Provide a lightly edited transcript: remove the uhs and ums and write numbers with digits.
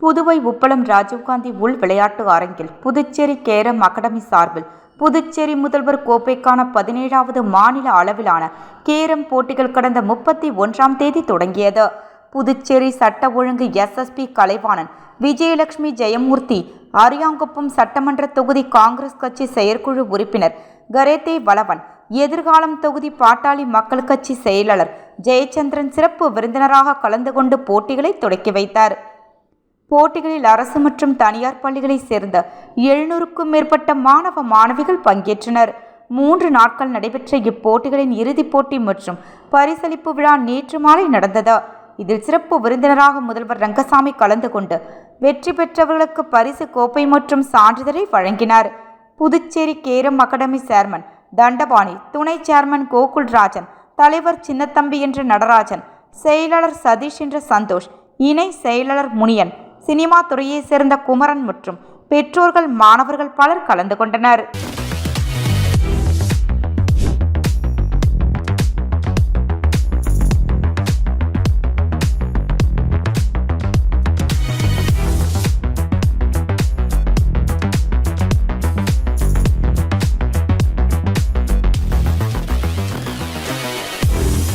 புதுவை உப்பளம் ராஜீவ்காந்தி உள் விளையாட்டு அரங்கில் புதுச்சேரி கேரம் அகாடமி சார்பில் புதுச்சேரி முதல்வர் கோப்பைக்கான 17வது மாநில அளவிலான கேரம் போட்டிகள் கடந்த 31ஆம் தேதி தொடங்கியது. புதுச்சேரி சட்ட ஒழுங்கு எஸ்எஸ்பி கலைவாணன், விஜயலட்சுமி ஜெயமூர்த்தி, அரியாங்குப்பம் சட்டமன்ற தொகுதி காங்கிரஸ் கட்சி செயற்குழு உறுப்பினர் கரேத்தே வளவன், எதிர்காலம் தொகுதி பாட்டாளி மக்கள் கட்சி செயலாளர் ஜெயச்சந்திரன் சிறப்பு விருந்தினராக கலந்து கொண்டு போட்டிகளை தொடக்கி வைத்தார். போட்டிகளில் அரசு மற்றும் தனியார் பள்ளிகளைச் சேர்ந்த 700க்கும் மேற்பட்ட மாணவ மாணவிகள் பங்கேற்றனர். 3 நாட்கள் நடைபெற்ற இப்போட்டிகளின் இறுதிப் போட்டி மற்றும் பரிசளிப்பு விழா நேற்று மாலை நடந்தது. இதில் சிறப்பு விருந்தினராக முதல்வர் ரங்கசாமி கலந்து கொண்டு வெற்றி பெற்றவர்களுக்கு பரிசு கோப்பை மற்றும் சான்றிதழை வழங்கினார். Puducherry carrom academy chairman Dhandapani, துணை சேர்மன் கோகுல்ராஜன், தலைவர் சின்னத்தம்பி என்ற நடராஜன், செயலாளர் சதீஷ் என்ற சந்தோஷ், இணை செயலாளர் முனியன், சினிமா துறையைச் சேர்ந்த குமரன் மற்றும் பெற்றோர்கள், மாணவர்கள் பலர் கலந்து கொண்டனர்.